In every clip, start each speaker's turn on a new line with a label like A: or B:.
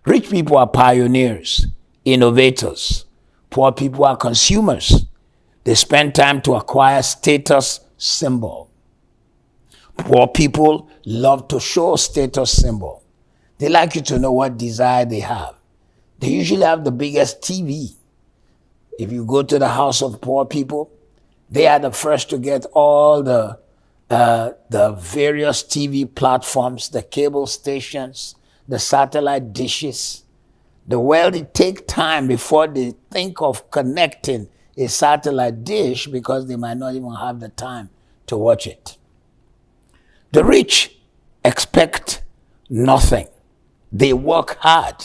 A: Rich people are pioneers, innovators. Poor people are consumers. They spend time to acquire status symbol. Poor people love to show status symbol. They like you to know what desire they have. They usually have the biggest TV. If you go to the house of poor people, they are the first to get all the various TV platforms, the cable stations, the satellite dishes. The wealthy take time before they think of connecting a satellite dish because they might not even have the time to watch it. The rich expect nothing. They work hard.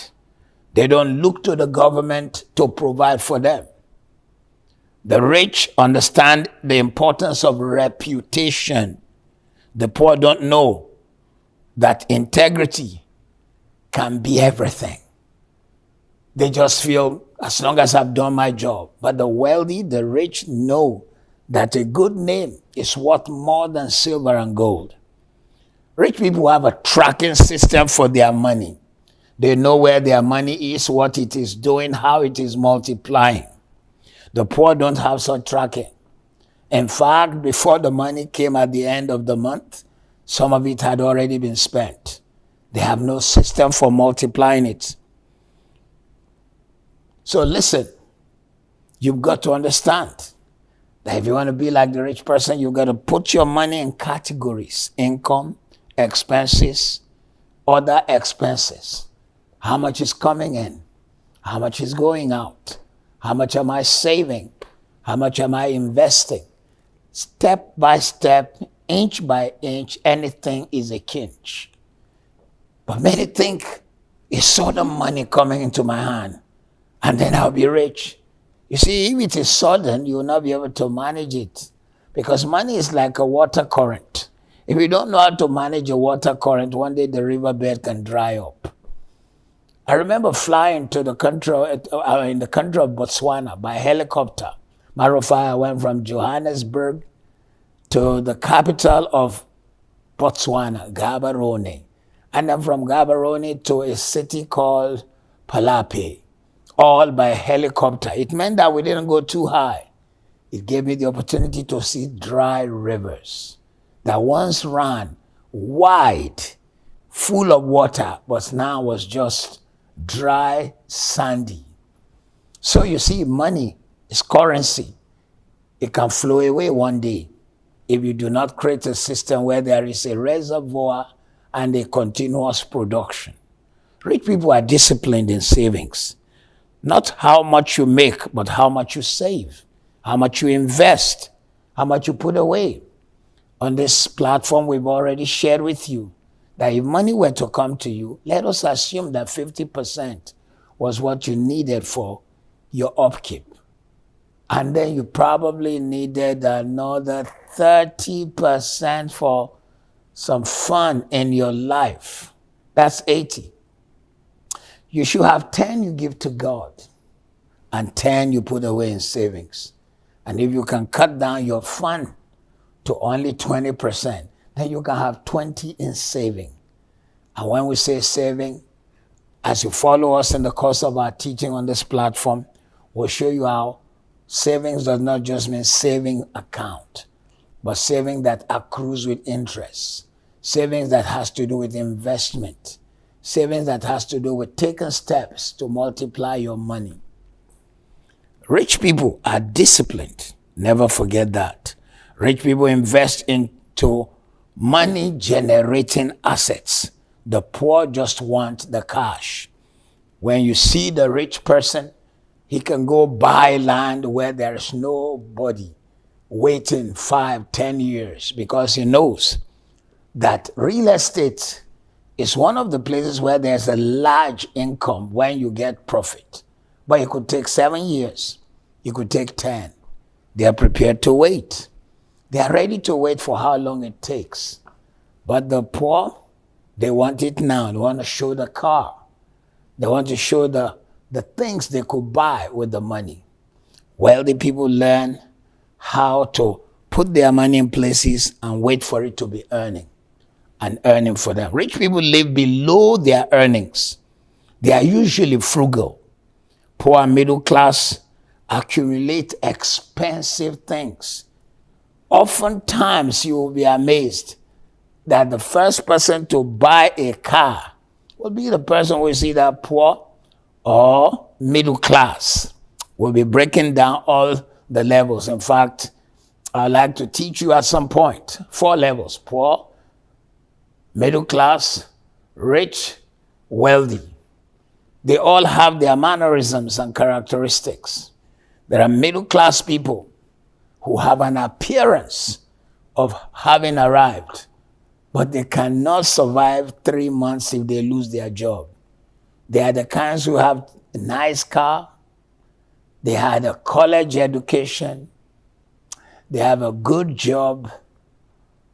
A: They don't look to the government to provide for them. The rich understand the importance of reputation. The poor don't know that integrity can be everything. They just feel, as long as I've done my job. But the wealthy, the rich know that a good name is worth more than silver and gold. Rich people have a tracking system for their money. They know where their money is, what it is doing, how it is multiplying. The poor don't have such tracking. In fact, before the money came at the end of the month, some of it had already been spent. They have no system for multiplying it. So listen, you've got to understand that if you want to be like the rich person, you've got to put your money in categories: income, expenses, other expenses. How much is coming in? How much is going out? How much am I saving? How much am I investing? Step by step, inch by inch, anything is a kinch. But many think it's sudden money coming into my hand, and then I'll be rich. You see, if it is sudden, you will not be able to manage it, because money is like a water current. If you don't know how to manage a water current, one day the riverbed can dry up. I remember flying to the country, in the country of Botswana by helicopter. Matter of fact, I went from Johannesburg to the capital of Botswana, Gaborone, and then from Gaborone to a city called Palape, all by helicopter. It meant that we didn't go too high. It gave me the opportunity to see dry rivers that once ran wide, full of water, but now was just dry, sandy. So you see, money is currency. It can flow away one day if you do not create a system where there is a reservoir and a continuous production. Rich people are disciplined in savings. Not how much you make, but how much you save, how much you invest, how much you put away. On this platform, we've already shared with you that if money were to come to you, let us assume that 50% was what you needed for your upkeep. And then you probably needed another 30% for some fun in your life. That's 80. You should have 10 you give to God and 10 you put away in savings. And if you can cut down your fun to only 20%, then you can have 20 in saving. And when we say saving, as you follow us in the course of our teaching on this platform, we'll show you how savings does not just mean saving account, but saving that accrues with interest, savings that has to do with investment, savings that has to do with taking steps to multiply your money. Rich people are disciplined. Never forget that. Rich people invest into money-generating assets. The poor just want the cash. When you see the rich person, he can go buy land where there is nobody waiting 5, 10 years because he knows that real estate is one of the places where there's a large income when you get profit. But it could take 7 years. It could take 10. They are prepared to wait. They are ready to wait for how long it takes. But the poor, they want it now. They want to show the car. They want to show the things they could buy with the money. Wealthy people learn how to put their money in places and wait for it to be earning and earning for them. Rich people live below their earnings. They are usually frugal. Poor and middle class accumulate expensive things. Oftentimes, you will be amazed that the first person to buy a car will be the person who is either poor or middle class. We'll be breaking down all the levels. In fact, I'd like to teach you at some point 4 levels: poor, middle class, rich, wealthy. They all have their mannerisms and characteristics. There are middle class people who have an appearance of having arrived, but they cannot survive 3 months if they lose their job. They are the kinds who have a nice car, they had a college education, they have a good job,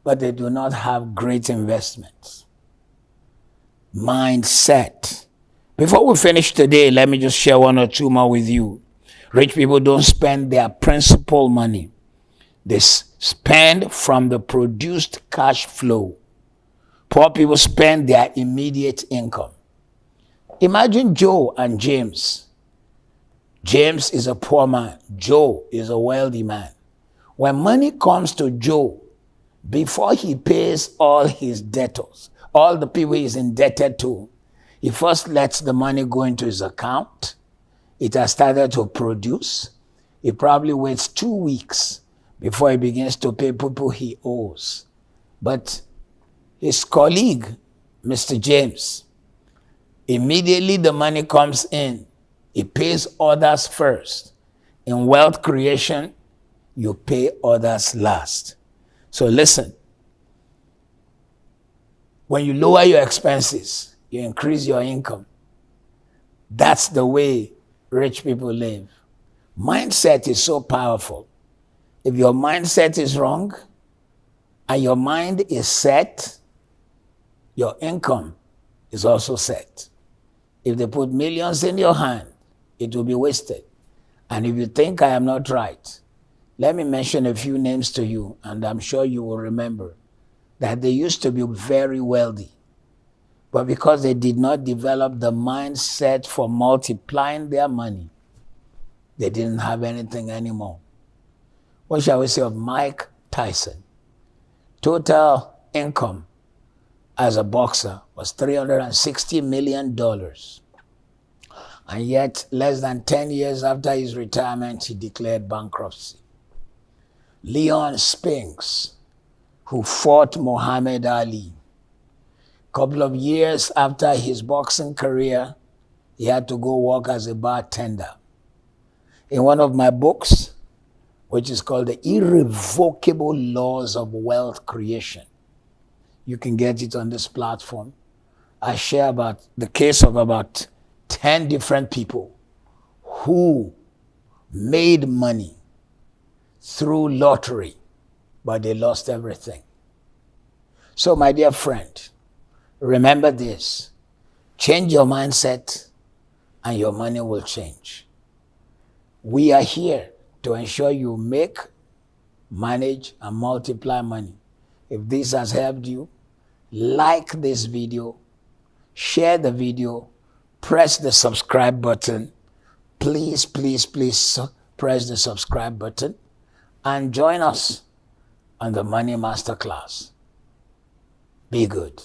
A: but they do not have great investments. Mindset. Before we finish today, let me just share 1 or 2 more with you. Rich people don't spend their principal money. They spend from the produced cash flow. Poor people spend their immediate income. Imagine Joe and James. James is a poor man. Joe is a wealthy man. When money comes to Joe, before he pays all his debtors, all the people he's indebted to, he first lets the money go into his account. It has started to produce. He probably waits 2 weeks before he begins to pay people he owes. But his colleague, Mr. James, immediately the money comes in, he pays others first. In wealth creation, you pay others last. So listen, when you lower your expenses, you increase your income. That's the way rich people live. Mindset is so powerful. If your mindset is wrong and your mind is set, your income is also set. If they put millions in your hand, it will be wasted. And if you think I am not right, let me mention a few names to you, and I'm sure you will remember that they used to be very wealthy. But because they did not develop the mindset for multiplying their money, they didn't have anything anymore. What shall we say of Mike Tyson? Total income as a boxer was $360 million. And yet, less than 10 years after his retirement, he declared bankruptcy. Leon Spinks, who fought Muhammad Ali, couple of years after his boxing career, he had to go work as a bartender. In one of my books, which is called The Irrevocable Laws of Wealth Creation, you can get it on this platform, I share about the case of about 10 different people who made money through lottery, but they lost everything. So my dear friend, remember this: change your mindset and your money will change. We are here to ensure you make, manage, and multiply money. If this has helped you, like this video, share the video, press the subscribe button. Please, please, please press the subscribe button and join us on the Money Masterclass. Be good.